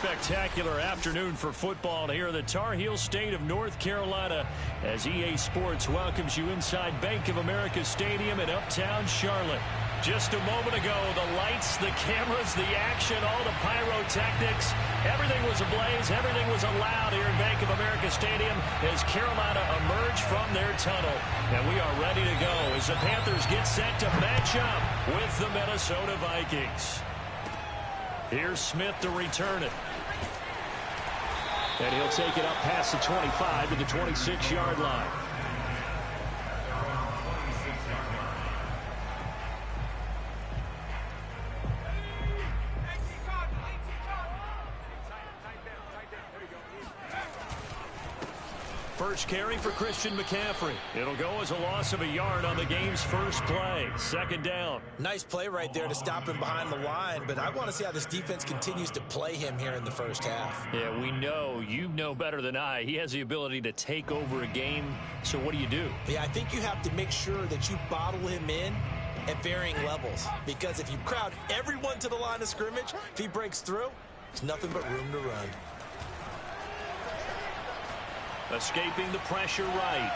spectacular afternoon for football here in the Tar Heel state of North Carolina as EA Sports welcomes you inside Bank of America Stadium in Uptown Charlotte. Just a moment ago, the lights, the cameras, the action, all the pyrotechnics, everything was ablaze, everything was allowed here in Bank of America Stadium as Carolina emerged from their tunnel. And we are ready to go as the Panthers get set to match up with the Minnesota Vikings. Here's Smith to return it. And he'll take it up past the 25 to the 26-yard line. First carry for Christian McCaffrey. It'll go as a loss of a yard on the game's first play. Second down. Nice play right there to stop him behind the line, but I want to see how this defense continues to play him here in the first half. Yeah, we know. You know better than I. He has the ability to take over a game. So what do? Yeah, I think you have to make sure that you bottle him in at varying levels, because if you crowd everyone to the line of scrimmage, if he breaks through, there's nothing but room to run. Escaping the pressure right.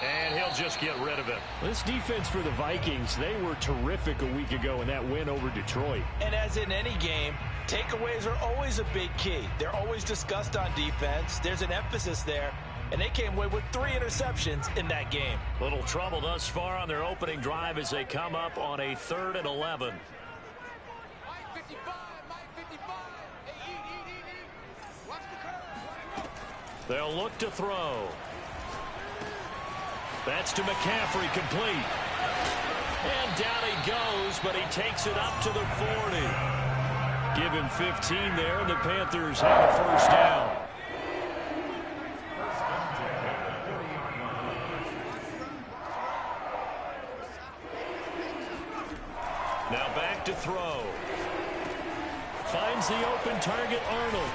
And he'll just get rid of it. This defense for the Vikings, they were terrific a week ago in that win over Detroit. And as in any game, takeaways are always a big key. They're always discussed on defense. There's an emphasis there. And they came away with 3 interceptions in that game. Little trouble thus far on their opening drive as they come up on a 3rd and 11. They'll look to throw. That's to McCaffrey, complete. And down he goes, but he takes it up to the 40. Give him 15 there, and the Panthers have a first down. Now back to throw. Finds the open target, Arnold.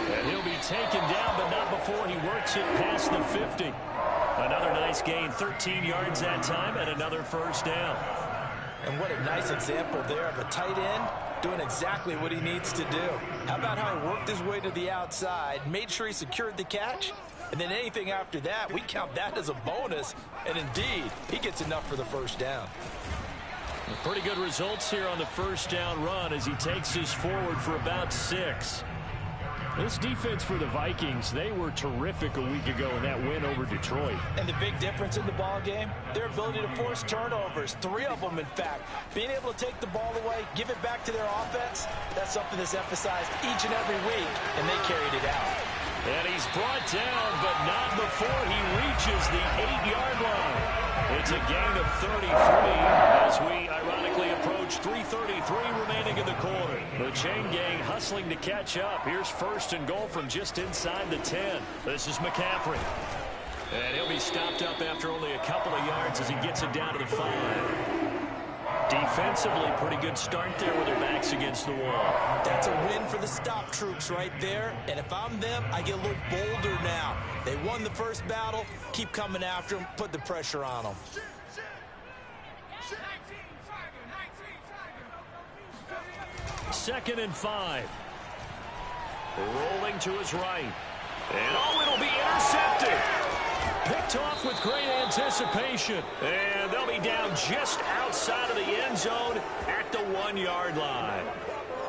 And he'll be taken down, but not before he works it past the 50. Another nice gain, 13 yards that time, and another first down. And what a nice example there of a tight end doing exactly what he needs to do. How about how he worked his way to the outside, made sure he secured the catch, and then anything after that, we count that as a bonus. And indeed, he gets enough for the first down. Pretty good results here on the first down run as he takes this forward for about 6. This defense for the Vikings, they were terrific a week ago in that win over Detroit. And the big difference in the ball game, their ability to force turnovers, 3 of them in fact. Being able to take the ball away, give it back to their offense, that's something that's emphasized each and every week, and they carried it out. And he's brought down, but not before he reaches the 8-yard line. It's a gain of 33 as we ironically approach 3:33 remaining in the quarter. The chain gang hustling to catch up. Here's 1st and goal from just inside the 10. This is McCaffrey. And he'll be stopped up after only a couple of yards as he gets it down to the 5. Defensively, pretty good start there with their backs against the wall. That's a win for the stop troops right there. And if I'm them, I get a little bolder now. They won the first battle. Keep coming after them. Put the pressure on them. Second and 5. Rolling to his right. And it'll be intercepted. Picked off with great anticipation. And they'll be down just outside of the end zone at the 1-yard line.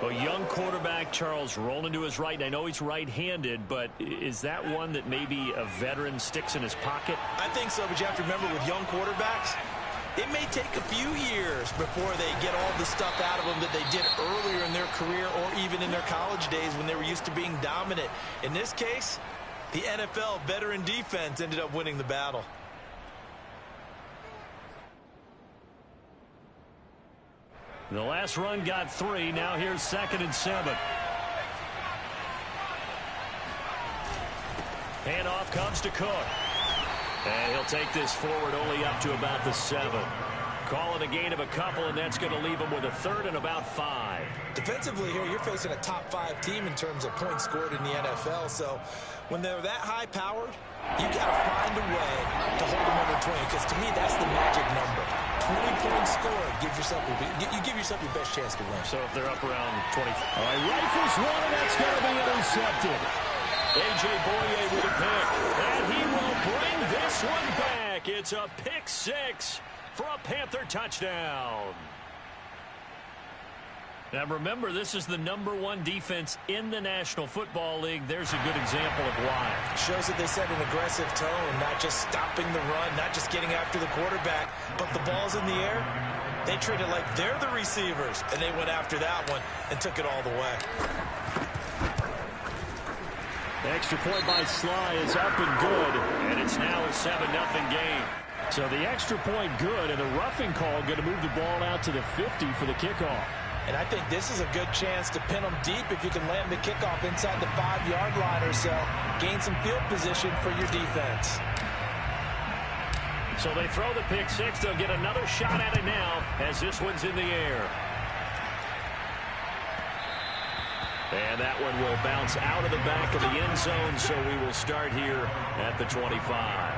A young quarterback, Charles, rolling to his right. And I know he's right-handed, but is that one that maybe a veteran sticks in his pocket? I think so, but you have to remember with young quarterbacks, it may take a few years before they get all the stuff out of them that they did earlier in their career or even in their college days when they were used to being dominant. In this case, the NFL veteran defense ended up winning the battle. The last run got 3. Now here's 2nd and 7. Handoff comes to Cook. And he'll take this forward only up to about the 7. Call it a gain of a couple, and that's going to leave him with a 3rd and about 5. Defensively here, you're facing a top 5 team in terms of points scored in the NFL. So when they're that high-powered, you got to find a way to hold them under 20, because to me, that's the magic number. 20-point score. You give yourself your best chance to win. So if they're up around 20. All right, rifles one, and that's going to be intercepted. A.J. Boye with a pick, and he will bring this one back. It's a pick six for a Panther touchdown. Now remember, this is the #1 defense in the National Football League. There's a good example of why. Shows that they set an aggressive tone, not just stopping the run, not just getting after the quarterback, but the ball's in the air. They treat it like they're the receivers, and they went after that one and took it all the way. The extra point by Sly is up and good, and it's now a 7-0 game. So the extra point good, and the roughing call going to move the ball out to the 50 for the kickoff. And I think this is a good chance to pin them deep if you can land the kickoff inside the 5-yard line or so. Gain some field position for your defense. So they throw the pick six. They'll get another shot at it now as this one's in the air. And that one will bounce out of the back of the end zone, so we will start here at the 25.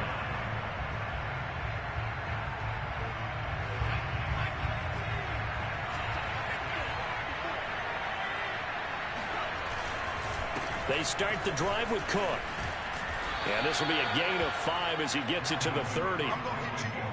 They start the drive with Cook. And this will be a gain of 5 as he gets it to the 30.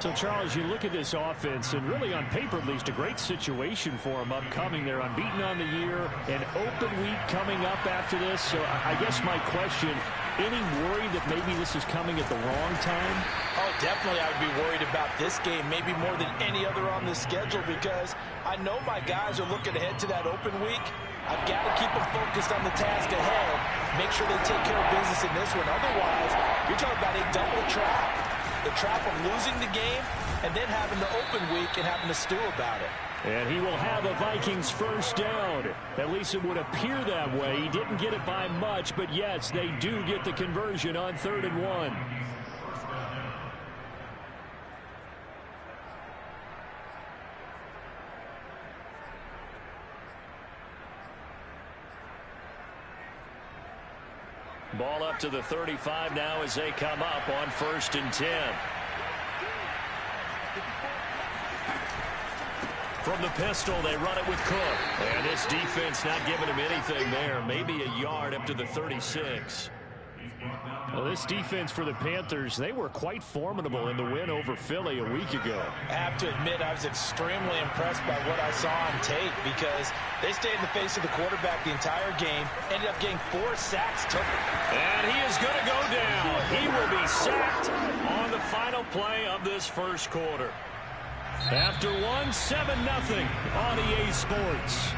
So, Charles, you look at this offense, and really on paper at least, a great situation for them upcoming. They're unbeaten on the year, an open week coming up after this. So I guess my question, any worry that maybe this is coming at the wrong time? Oh, definitely I would be worried about this game, maybe more than any other on the schedule, because I know my guys are looking ahead to that open week. I've got to keep them focused on the task ahead, make sure they take care of business in this one. Otherwise, you're talking about a double trap. The trap of losing the game and then having the open week and having to stew about it. And he will have a Vikings first down. At least it would appear that way. He didn't get it by much, but yes, they do get the conversion on 3rd and 1. Ball up to the 35 now as they come up on 1st and 10. From the pistol, they run it with Cook. And this defense not giving him anything there. Maybe a yard up to the 36. Well, this defense for the Panthers, they were quite formidable in the win over Philly a week ago. I have to admit, I was extremely impressed by what I saw on tape because they stayed in the face of the quarterback the entire game, ended up getting 4 sacks total. And he is going to go down. He will be sacked on the final play of this first quarter. After 7-0 on EA Sports.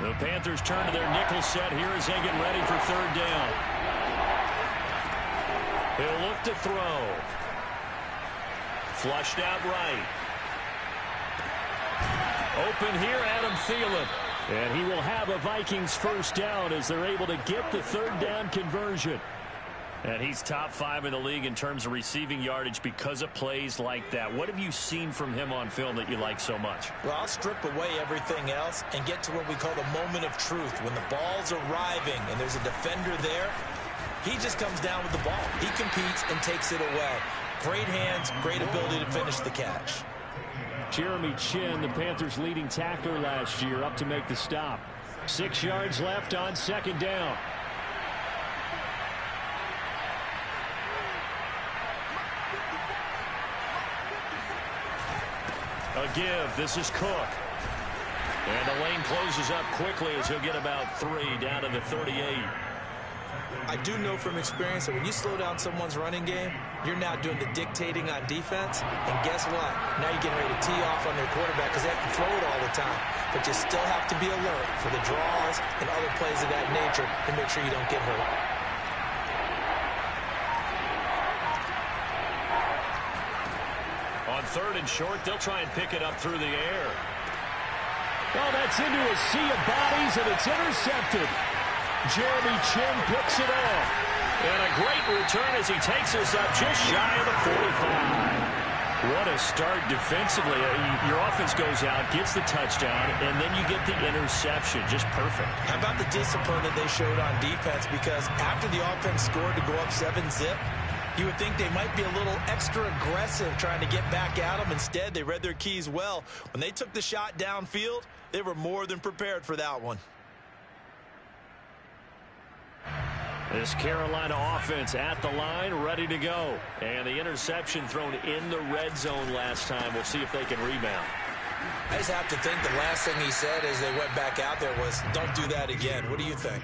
The Panthers turn to their nickel set here as they get ready for 3rd down. He'll look to throw. Flushed out right. Open here, Adam Thielen. And he will have a Vikings first down as they're able to get the 3rd down conversion. And he's top 5 in the league in terms of receiving yardage because of plays like that. What have you seen from him on film that you like so much? Well, I'll strip away everything else and get to what we call the moment of truth. When the ball's arriving and there's a defender there, he just comes down with the ball. He competes and takes it away. Great hands, great ability to finish the catch. Jeremy Chin, the Panthers' leading tackler last year, up to make the stop. 6 yards left on 2nd down. A give. This is Cook. And the lane closes up quickly as he'll get about 3 down to the 38. I do know from experience that when you slow down someone's running game, you're now doing the dictating on defense. And guess what? Now you're getting ready to tee off on their quarterback because they have to throw it all the time. But you still have to be alert for the draws and other plays of that nature to make sure you don't get hurt. On 3rd and short, they'll try and pick it up through the air. Well, that's into a sea of bodies, and it's intercepted. Jeremy Chin picks it off. And a great return as he takes us up just shy of the 45. What a start defensively. Your offense goes out, gets the touchdown, and then you get the interception. Just perfect. How about the discipline that they showed on defense? Because after the offense scored to go up 7-zip, you would think they might be a little extra aggressive trying to get back at them. Instead, they read their keys well. When they took the shot downfield, they were more than prepared for that one. This Carolina offense at the line, ready to go. And the interception thrown in the red zone last time. We'll see if they can rebound. I just have to think the last thing he said as they went back out there was, don't do that again. What do you think?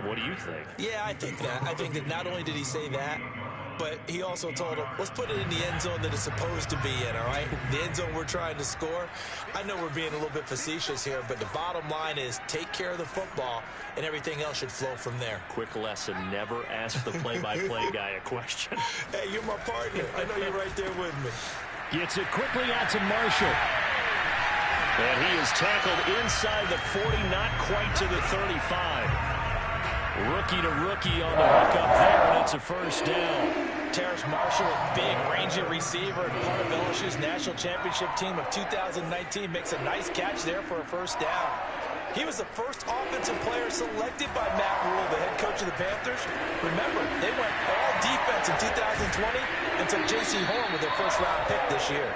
What do you think? Yeah, I think that. I think that not only did he say that, but he also told him, let's put it in the end zone that it's supposed to be in, all right? The end zone we're trying to score. I know we're being a little bit facetious here, but the bottom line is take care of the football, and everything else should flow from there. Quick lesson, never ask the play-by-play guy a question. Hey, you're my partner. I know you're right there with me. Gets it quickly out to Marshall. And he is tackled inside the 40, not quite to the 35. Rookie to rookie on the hook up there, and it's a first down. Terrace Marshall, a big, rangy receiver and part of LSU's national championship team of 2019, makes a nice catch there for a first down. He was the first offensive player selected by Matt Rhule, the head coach of the Panthers. Remember, they went all defense in 2020 and took J.C. Horn with their first-round pick this year.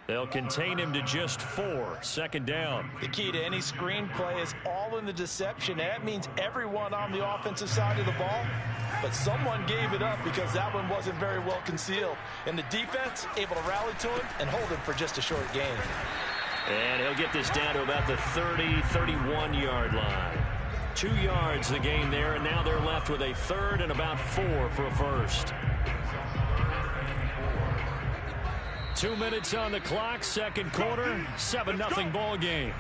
They'll contain him to just 4. Second down. The key to any screen play is all in the deception. And that means everyone on the offensive side of the ball. But someone gave it up because that one wasn't very well concealed. And the defense able to rally to him and hold him for just a short gain. And he'll get this down to about the 30, 31-yard line. 2 yards the gain there, and now they're left with a third and about 4 for a first. 2 minutes on the clock, second quarter, 7-0 ball game.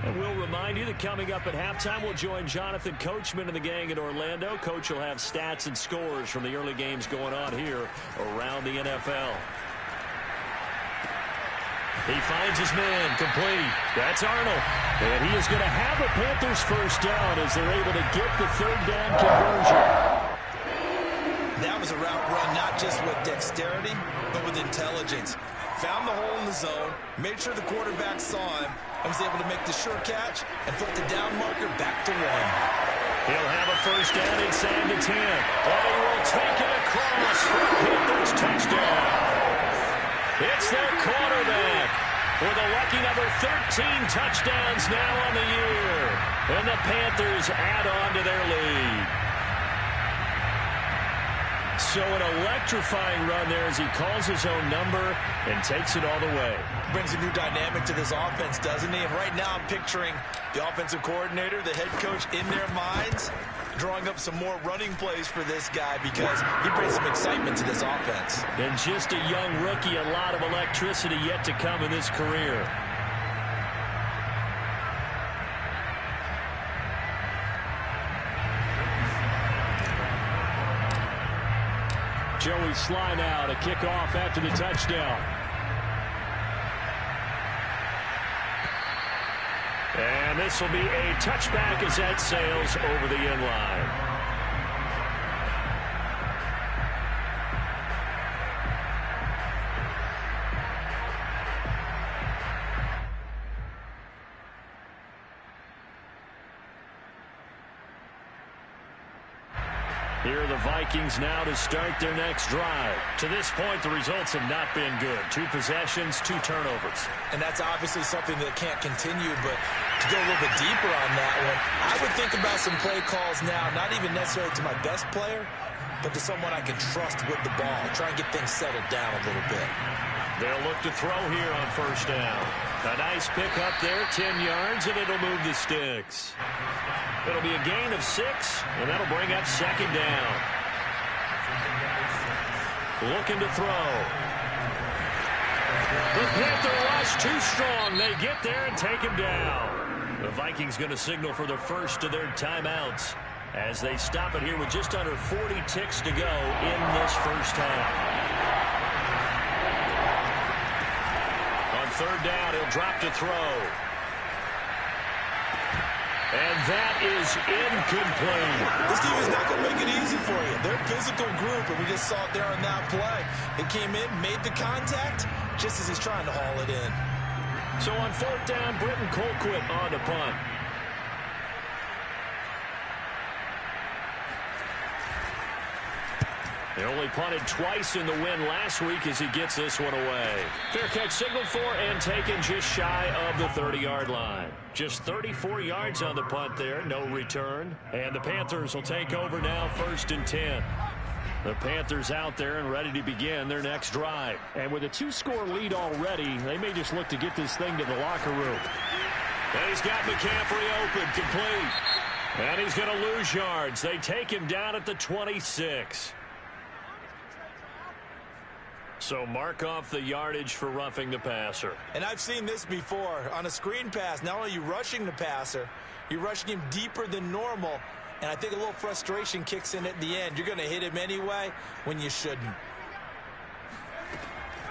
And we'll remind you that coming up at halftime, we'll join Jonathan Coachman and the gang in Orlando. Coach will have stats and scores from the early games going on here around the NFL. He finds his man, complete. That's Arnold. And he is going to have a Panthers first down as they're able to get the third down conversion. That was a route run not just with dexterity, but with intelligence. Found the hole in the zone, made sure the quarterback saw him, and was able to make the sure catch and flip the down marker back to 1. He'll have a first down inside the 10. And he will take it across for a Panthers touchdown. It's their quarterback with a lucky number 13 touchdowns now on the year. And the Panthers add on to their lead. So an electrifying run there as he calls his own number and takes it all the way. Brings a new dynamic to this offense, doesn't he? And right now I'm picturing the offensive coordinator, the head coach in their minds, drawing up some more running plays for this guy because he brings some excitement to this offense. And just a young rookie, a lot of electricity yet to come in this career. Joey Sly now to kick off after the touchdown. And this will be a touchback as that sails over the end line. Here are the Vikings now to start their next drive. To this point, the results have not been good. 2 possessions, 2 turnovers. And that's obviously something that can't continue, but to go a little bit deeper on that one, I would think about some play calls now, not even necessarily to my best player, but to someone I can trust with the ball. Try and get things settled down a little bit. They'll look to throw here on first down. A nice pick up there, 10 yards, and it'll move the sticks. It'll be a gain of 6, and that'll bring up second down. Looking to throw. The Panther rush too strong. They get there and take him down. The Vikings going to signal for the first of their timeouts as they stop it here with just under 40 ticks to go in this first half. On third down, he'll drop to throw. And that is incomplete. This team is not going to make it easy for you. They're a physical group, and we just saw it there on that play. They came in, made the contact, just as he's trying to haul it in. So on fourth down, Britton Colquitt on the punt. They only punted twice in the win last week as he gets this one away. Fair catch signaled for and taken just shy of the 30-yard line. Just 34 yards on the punt there, no return. And the Panthers will take over now, 1st and 10. The Panthers out there and ready to begin their next drive. And with a 2-score lead already, they may just look to get this thing to the locker room. And he's got McCaffrey open, complete. And he's going to lose yards. They take him down at the 26. So mark off the yardage for roughing the passer. And I've seen this before. On a screen pass, not only are you rushing the passer, you're rushing him deeper than normal. And I think a little frustration kicks in at the end. You're going to hit him anyway when you shouldn't.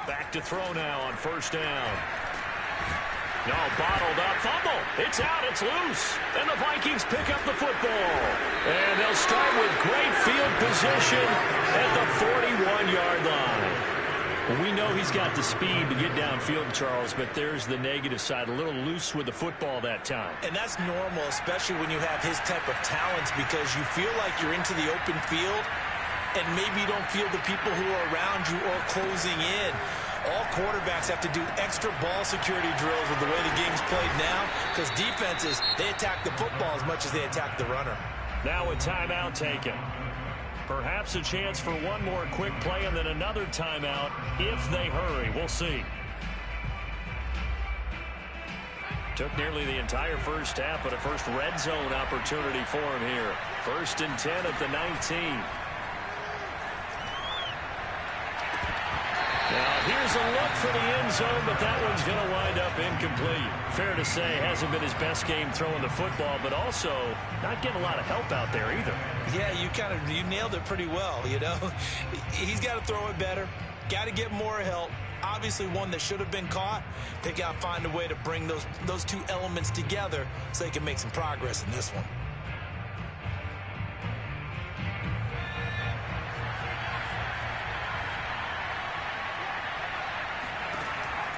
Back to throw now on 1st down. No, bottled up. Fumble. It's out. It's loose. And the Vikings pick up the football. And they'll start with great field position at the 41-yard line. We know he's got the speed to get downfield, Charles, but there's the negative side. A little loose with the football that time. And that's normal, especially when you have his type of talents, because you feel like you're into the open field, and maybe you don't feel the people who are around you or closing in. All quarterbacks have to do extra ball security drills with the way the game's played now, because defenses, they attack the football as much as they attack the runner. Now a timeout taken. Perhaps a chance for one more quick play and then another timeout if they hurry. We'll see. Took nearly the entire first half, but a first red zone opportunity for him here. 1st and 10 at the 19. Now, here's a look for the end zone, but that one's going to wind up incomplete. Fair to say, hasn't been his best game throwing the football, but also not getting a lot of help out there either. Yeah, you nailed it pretty well, you know. He's got to throw it better, got to get more help. Obviously, one that should have been caught. They got to find a way to bring those two elements together so they can make some progress in this one.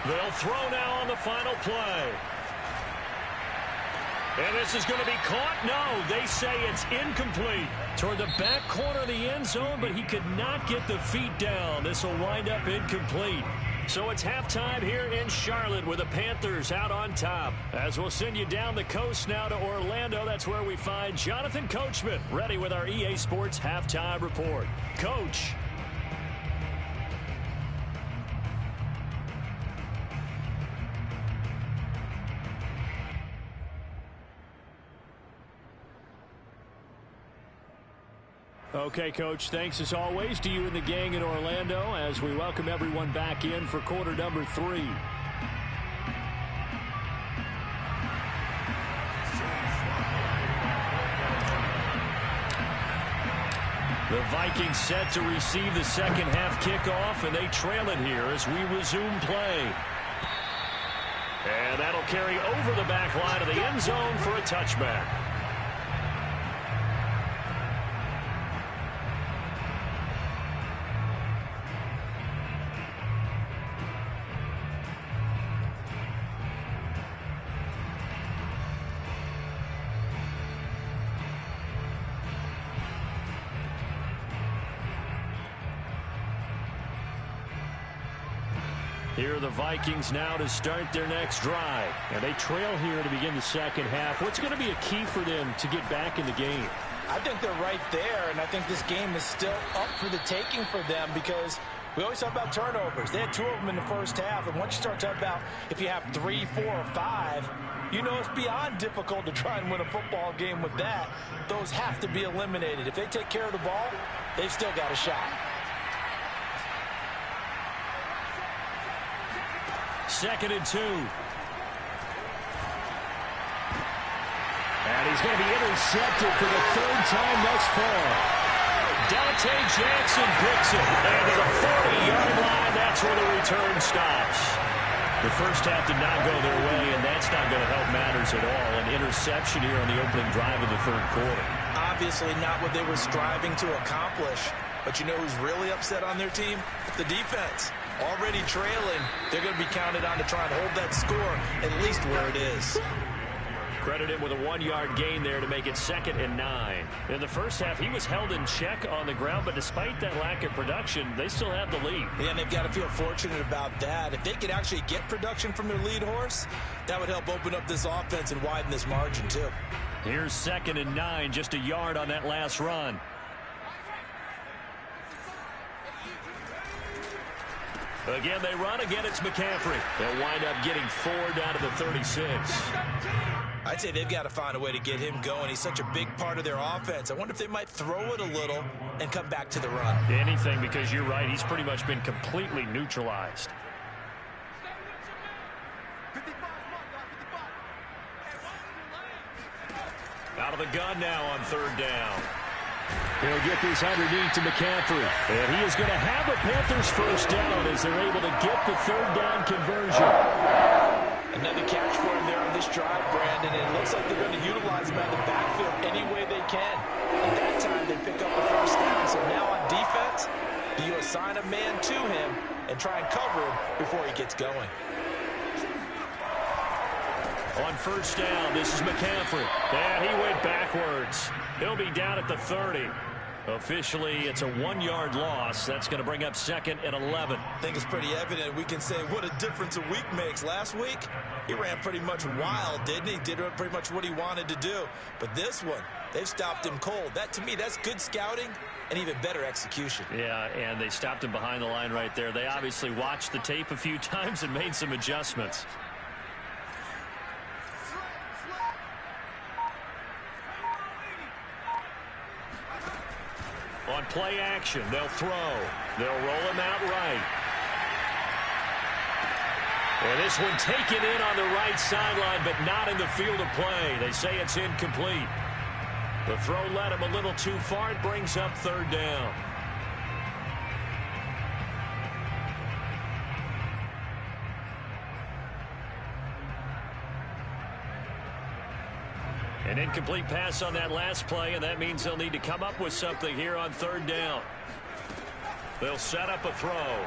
They'll throw now on the final play. And this is going to be caught. No, they say it's incomplete. Toward the back corner of the end zone, but he could not get the feet down. This will wind up incomplete. So it's halftime here in Charlotte with the Panthers out on top. As we'll send you down the coast now to Orlando, that's where we find Jonathan Coachman ready with our EA Sports Halftime Report. Coach. Okay, Coach, thanks as always to you and the gang in Orlando as we welcome everyone back in for quarter number 3. The Vikings set to receive the second half kickoff, and they trail it here as we resume play. And that'll carry over the back line of the end zone for a touchback. Here are the Vikings now to start their next drive. And they trail here to begin the second half. What's going to be a key for them to get back in the game? I think they're right there, and I think this game is still up for the taking for them because we always talk about turnovers. They had 2 of them in the first half, and once you start talking about if you have 3, 4, or 5, you know it's beyond difficult to try and win a football game with that. Those have to be eliminated. If they take care of the ball, they've still got a shot. 2nd and 2. And he's going to be intercepted for the 3rd time thus far. Dante Jackson picks it. And to the 40-yard line, that's where the return stops. The first half did not go their way, and that's not going to help matters at all. An interception here on the opening drive of the third quarter. Obviously not what they were striving to accomplish. But you know who's really upset on their team? The defense. Already trailing, they're going to be counted on to try and hold that score at least where it is. Credit him with a 1-yard gain there to make it 2nd and 9. In the first half, he was held in check on the ground, but despite that lack of production, they still have the lead. Yeah, and they've got to feel fortunate about that. If they could actually get production from their lead horse, that would help open up this offense and widen this margin too. Here's 2nd and 9, just a yard on that last run. Again, they run. Again, it's McCaffrey. They'll wind up getting 4 down to the 36. I'd say they've got to find a way to get him going. He's such a big part of their offense. I wonder if they might throw it a little and come back to the run. Anything, because you're right. He's pretty much been completely neutralized. Out of the gun now on 3rd down. He'll get this underneath to McCaffrey. And he is going to have a Panthers first down as they're able to get the 3rd down conversion. Another catch for him there on this drive, Brandon. And it looks like they're going to utilize him out of the backfield any way they can. At that time, they pick up a first down. So now on defense, do you assign a man to him and try and cover him before he gets going? On first down, this is McCaffrey. And he went backwards. He'll be down at the 30. Officially, it's a 1-yard loss. That's going to bring up 2nd and 11. I think it's pretty evident. We can say what a difference a week makes. Last week, he ran pretty much wild, didn't he? Did pretty much what he wanted to do. But this one, they've stopped him cold. That, to me, that's good scouting and even better execution. Yeah, and they stopped him behind the line right there. They obviously watched the tape a few times and made some adjustments. On play action, they'll throw. They'll roll him out right. And this one taken in on the right sideline, but not in the field of play. They say it's incomplete. The throw led him a little too far. It brings up 3rd down. An incomplete pass on that last play, and that means they'll need to come up with something here on 3rd down. They'll set up a throw.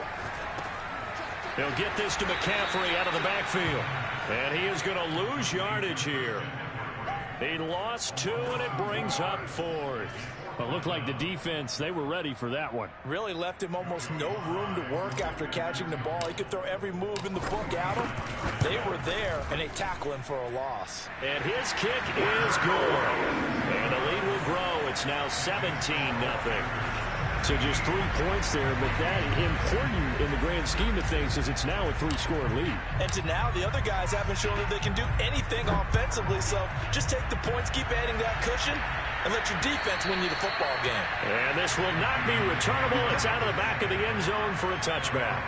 They'll get this to McCaffrey out of the backfield. And he is going to lose yardage here. He lost 2, and it brings up 4th. Well, it looked like the defense, they were ready for that one. Really left him almost no room to work after catching the ball. He could throw every move in the book at him. They were there, and they tackle him for a loss. And his kick is good. And the lead will grow. It's now 17-0. So just 3 points there, but that important in the grand scheme of things is it's now a 3-score lead. And to now, the other guys haven't shown that they can do anything offensively, so just take the points, keep adding that cushion, and let your defense win you the football game. And this will not be returnable. It's out of the back of the end zone for a touchback.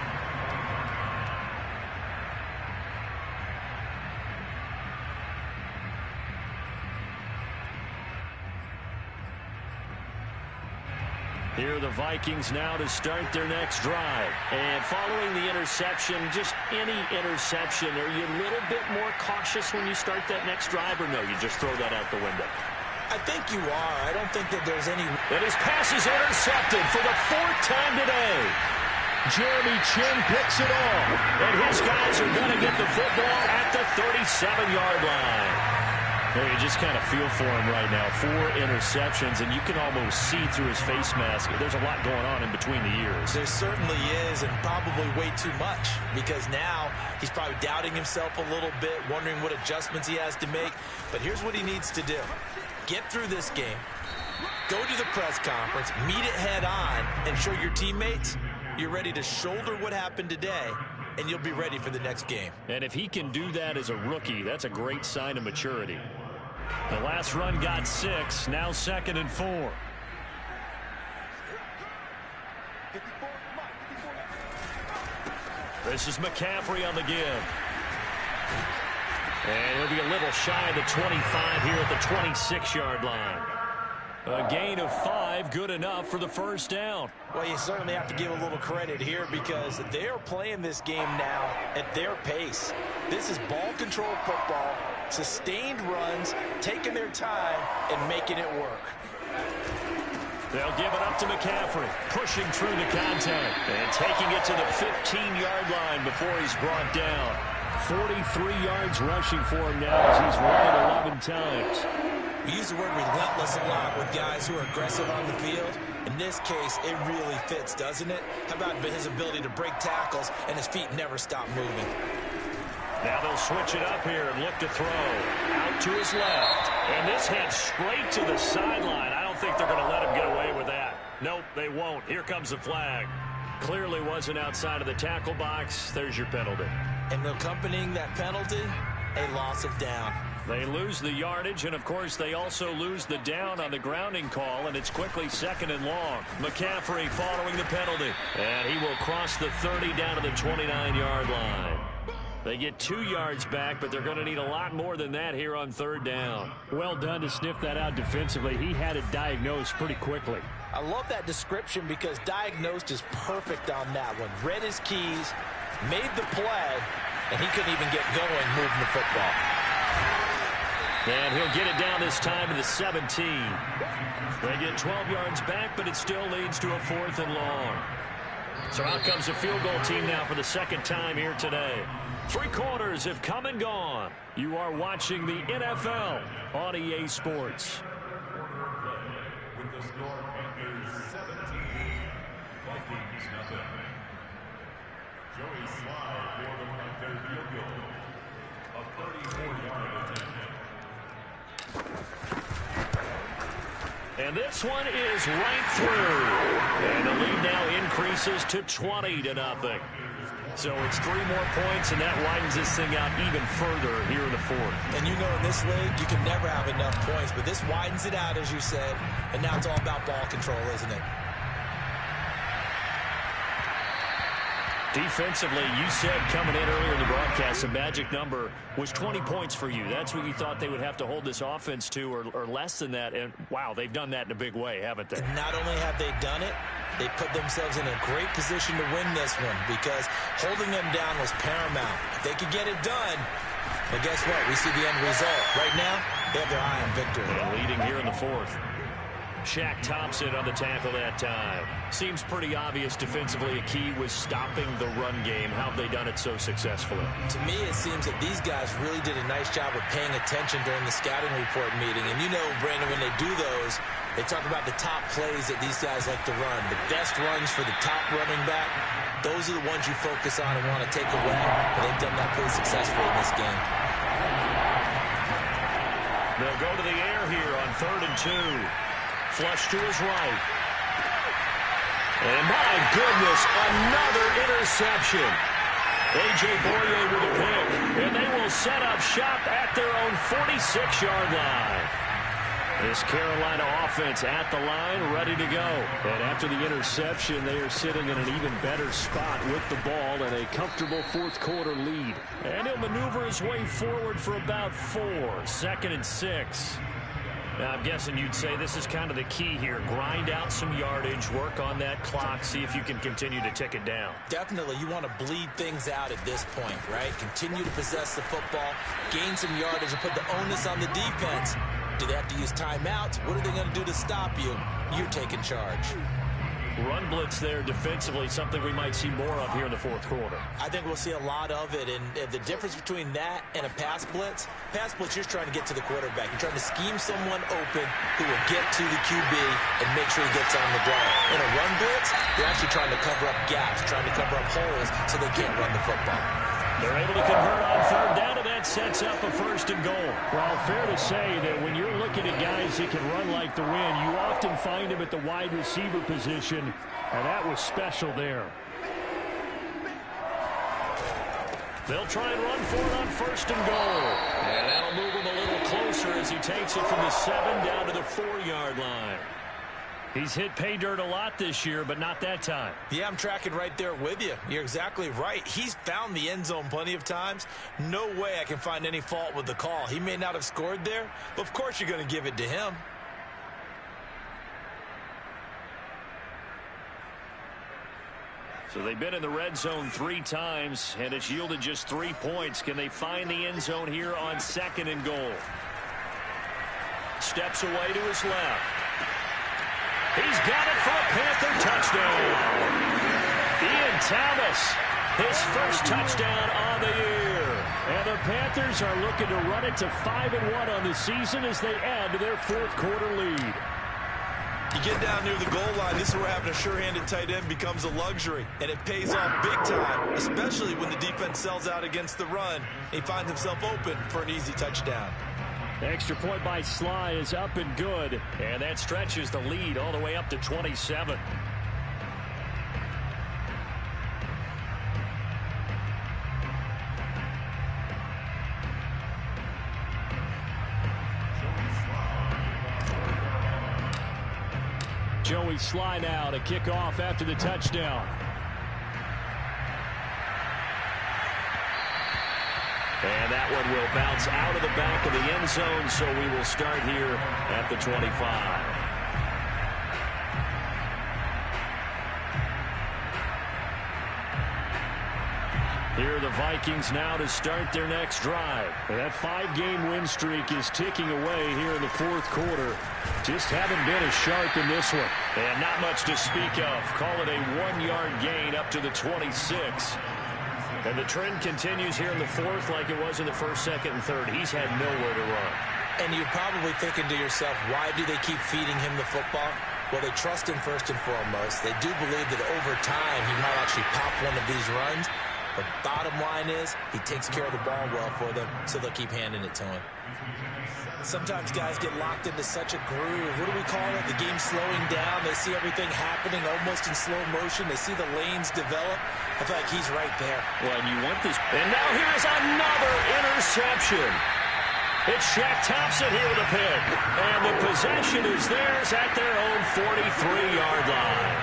Here are the Vikings now to start their next drive. And following the interception, just any interception, are you a little bit more cautious when you start that next drive, or no, you just throw that out the window? I think you are. I don't think that there's any... And his pass is intercepted for the 4th time today. Jeremy Chin picks it off. And his guys are going to get the football at the 37-yard line. Well, you just kind of feel for him right now. 4 interceptions, and you can almost see through his face mask. There's a lot going on in between the ears. There certainly is, and probably way too much, because now he's probably doubting himself a little bit, wondering what adjustments he has to make. But here's what he needs to do. Get through this game, go to the press conference, meet it head on, and show your teammates you're ready to shoulder what happened today, and you'll be ready for the next game. And if he can do that as a rookie, that's a great sign of maturity. The last run got 6, now 2nd and 4. This is McCaffrey on the give. And he'll be a little shy of the 25 here at the 26-yard line. A gain of 5, good enough for the first down. Well, you certainly have to give a little credit here because they're playing this game now at their pace. This is ball control football, sustained runs, taking their time, and making it work. They'll give it up to McCaffrey, pushing through the contact and taking it to the 15-yard line before he's brought down. 43 yards rushing for him now as he's run it 11 times. We use the word relentless a lot with guys who are aggressive on the field. In this case, it really fits, doesn't it? How about his ability to break tackles and his feet never stop moving? Now they'll switch it up here and look to throw. Out to his left. And this heads straight to the sideline. I don't think they're going to let him get away with that. Nope, they won't. Here comes the flag. Clearly wasn't outside of the tackle box. There's your penalty. And accompanying that penalty, a loss of down. They lose the yardage, and, of course, they also lose the down on the grounding call, and it's quickly 2nd and long. McCaffrey following the penalty, and he will cross the 30 down to the 29-yard line. They get 2 yards back, but they're going to need a lot more than that here on 3rd down. Well done to sniff that out defensively. He had it diagnosed pretty quickly. I love that description because diagnosed is perfect on that one. Read his keys, made the play, and he couldn't even get going moving the football. And he'll get it down this time to the 17. They get 12 yards back, but it still leads to a 4th and long. So out comes the field goal team now for the 2nd time here today. 3 quarters have come and gone. You are watching the NFL on EA Sports. With the score, Panthers 17, Vikings nothing. Joey Slye for the Panthers field goal. A 34-yard attempt. And this one is right through. And the lead now increases to 20-0. So it's 3 more points, and that widens this thing out even further here in the 4th. And you know in this league, you can never have enough points, but this widens it out, as you said, and now it's all about ball control, isn't it? Defensively, you said coming in earlier in the broadcast, the magic number was 20 points for you. That's what you thought they would have to hold this offense to, or less than that. And, wow, they've done that in a big way, haven't they? Not only have they done it, they put themselves in a great position to win this one because holding them down was paramount. If they could get it done, but guess what? We see the end result. Right now, they have their eye on victory. And leading here in the 4th. Shaq Thompson on the tackle that time. Seems pretty obvious defensively a key was stopping the run game. How have they done it so successfully? To me, it seems that these guys really did a nice job of paying attention during the scouting report meeting. And you know, Brandon, when they do those, they talk about the top plays that these guys like to run. The best runs for the top running back, those are the ones you focus on and want to take away. And they've done that pretty successfully in this game. They'll go to the air here on 3rd and 2. Flush to his right. And my goodness, another interception. A.J. Boyer with a pick. And they will set up shop at their own 46-yard line. This Carolina offense at the line, ready to go. And after the interception, they are sitting in an even better spot with the ball and a comfortable 4th quarter lead. And he'll maneuver his way forward for about 4. 2nd and 6. Now, I'm guessing you'd say this is kind of the key here. Grind out some yardage, work on that clock, see if you can continue to tick it down. Definitely, you want to bleed things out at this point, right? Continue to possess the football, gain some yardage, and put the onus on the defense. Do they have to use timeouts? What are they going to do to stop you? You're taking charge. Run blitz there defensively, something we might see more of here in the 4th quarter. I think we'll see a lot of it, and the difference between that and a pass blitz, you're just trying to get to the quarterback. You're trying to scheme someone open who will get to the QB and make sure he gets on the ground. In a run blitz, you're actually trying to cover up gaps, trying to cover up holes so they can't run the football. They're able to convert on 3rd down, and that sets up a 1st and goal. Well, fair to say that when you're looking at guys that can run like the wind, you often find them at the wide receiver position, and that was special there. They'll try and run for it on 1st and goal. And that'll move him a little closer as he takes it from the 7 down to the 4-yard line. He's hit pay dirt a lot this year, but not that time. Yeah, I'm tracking right there with you. You're exactly right. He's found the end zone plenty of times. No way I can find any fault with the call. He may not have scored there, but of course you're going to give it to him. So they've been in the red zone 3 times, and it's yielded just 3 points. Can they find the end zone here on 2nd and goal? Steps away to his left. He's got it for a Panther touchdown. Ian Thomas, his first touchdown on the year. And the Panthers are looking to run it to 5-1 on the season as they add to their 4th quarter lead. You get down near the goal line, this is where having a sure-handed tight end becomes a luxury, and it pays off big time, especially when the defense sells out against the run. He finds himself open for an easy touchdown. Extra point by Sly is up and good, and that stretches the lead all the way up to 27. Joey Sly now to kick off after the touchdown. And that one will bounce out of the back of the end zone, so we will start here at the 25. Here are the Vikings now to start their next drive. And that 5-game win streak is ticking away here in the 4th quarter. Just haven't been as sharp in this one. And not much to speak of. Call it a 1-yard gain up to the 26. And the trend continues here in the 4th like it was in the 1st, 2nd, and 3rd. He's had nowhere to run. And you're probably thinking to yourself, why do they keep feeding him the football? Well, they trust him first and foremost. They do believe that over time he might actually pop one of these runs. But bottom line is, he takes care of the ball well for them, so they'll keep handing it to him. Sometimes guys get locked into such a groove. What do we call it? The game's slowing down. They see everything happening almost in slow motion. They see the lanes develop. I feel like he's right there. Well, and you want this. And now here's another interception. It's Shaq Thompson here with a pick. And the possession is theirs at their own 43-yard line.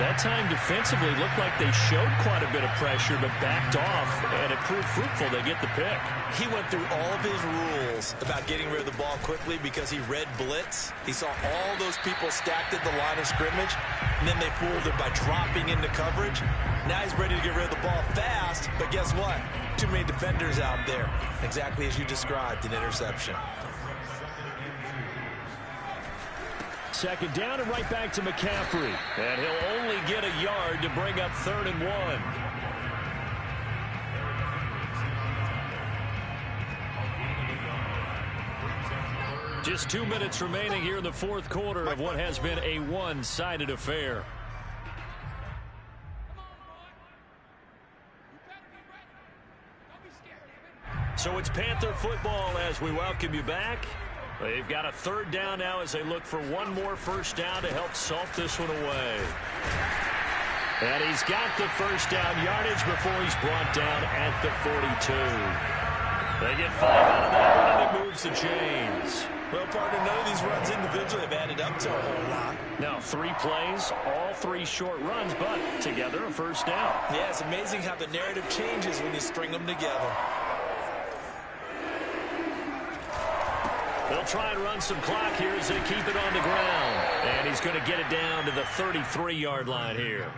That time defensively looked like they showed quite a bit of pressure but backed off, and it proved fruitful. They get the pick. He went through all of his rules about getting rid of the ball quickly because he read blitz. He saw all those people stacked at the line of scrimmage, and then they fooled him by dropping into coverage. Now he's ready to get rid of the ball fast, but guess what? Too many defenders out there. Exactly as you described, an interception. 2nd down and right back to McCaffrey. And he'll only get a yard to bring up 3rd and 1. Just 2 minutes remaining here in the 4th quarter of what has been a one-sided affair. So it's Panther football as we welcome you back. They've got a 3rd down now as they look for one more 1st down to help salt this one away. And he's got the 1st down yardage before he's brought down at the 42. They get 5 out of that one, and it moves the chains. Well, partner, none of these runs individually have added up to a whole lot. Now 3 plays, all 3 short runs, but together a 1st down. Yeah, it's amazing how the narrative changes when you string them together. They'll try and run some clock here as they keep it on the ground. And he's going to get it down to the 33-yard line here.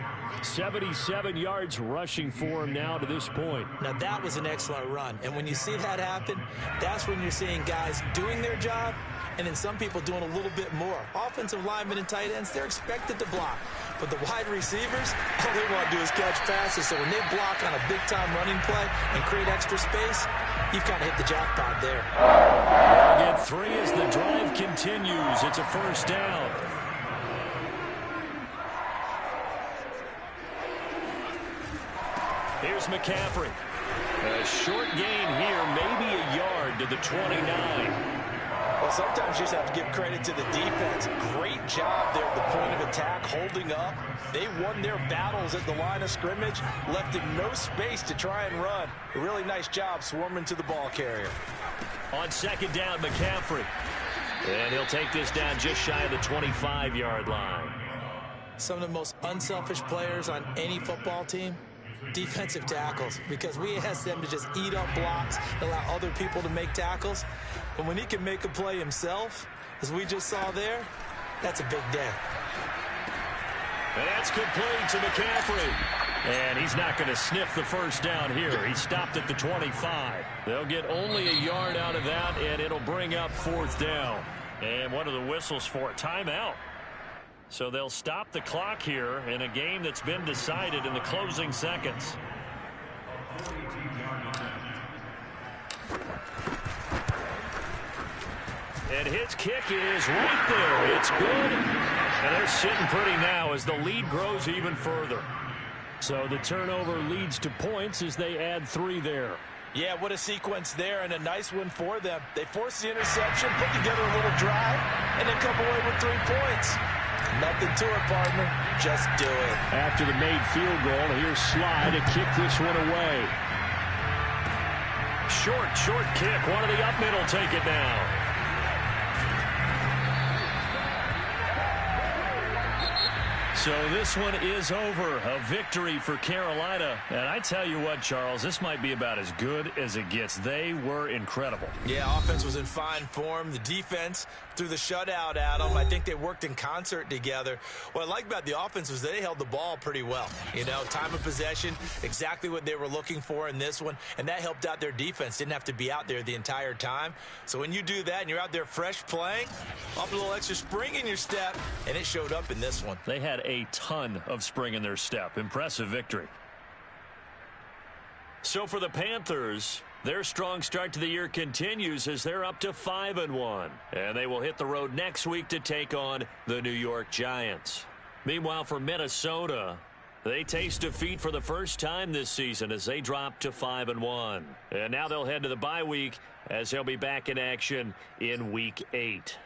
77 yards rushing for him now to this point. Now, that was an excellent run. And when you see that happen, that's when you're seeing guys doing their job and then some people doing a little bit more. Offensive linemen and tight ends, they're expected to block. But the wide receivers, all they want to do is catch passes. So when they block on a big-time running play and create extra space, you've kind of hit the jackpot there. They'll get 3 as the drive continues. It's a 1st down. Here's McCaffrey. A short gain here, maybe a yard to the 29. Well, sometimes you just have to give credit to the defense. Great job there at the point of attack, holding up. They won their battles at the line of scrimmage, left him no space to try and run. A really nice job swarming to the ball carrier. On 2nd down, McCaffrey. And he'll take this down just shy of the 25-yard line. Some of the most unselfish players on any football team, defensive tackles, because we ask them to just eat up blocks, allow other people to make tackles. But when he can make a play himself, as we just saw there, that's a big day. And that's complete to McCaffrey. And he's not going to sniff the first down here. He stopped at the 25. They'll get only a yard out of that, and it'll bring up 4th down. And what are the whistles for? Timeout. So they'll stop the clock here in a game that's been decided in the closing seconds. And his kick is right there. It's good. And they're sitting pretty now as the lead grows even further. So the turnover leads to points as they add 3 there. Yeah, what a sequence there, and a nice one for them. They force the interception, put together a little drive, and then come away with 3 points. Nothing to it, partner. Just do it. After the made field goal, here's Sly to kick this one away. Short kick. One of the up middle take it now. So this one is over. A victory for Carolina. And I tell you what, Charles, this might be about as good as it gets. They were incredible. Yeah, offense was in fine form. The defense threw the shutout at them. I think they worked in concert together. What I like about the offense was they held the ball pretty well. You know, time of possession, exactly what they were looking for in this one. And that helped out their defense. Didn't have to be out there the entire time. So when you do that and you're out there fresh playing, up a little extra spring in your step, and it showed up in this one. They had a ton of spring in their step. Impressive victory. So for the Panthers, their strong start to the year continues as they're up to 5-1. And they will hit the road next week to take on the New York Giants. Meanwhile, for Minnesota, they taste defeat for the first time this season as they drop to 5-1. And now they'll head to the bye week as they'll be back in action in Week 8.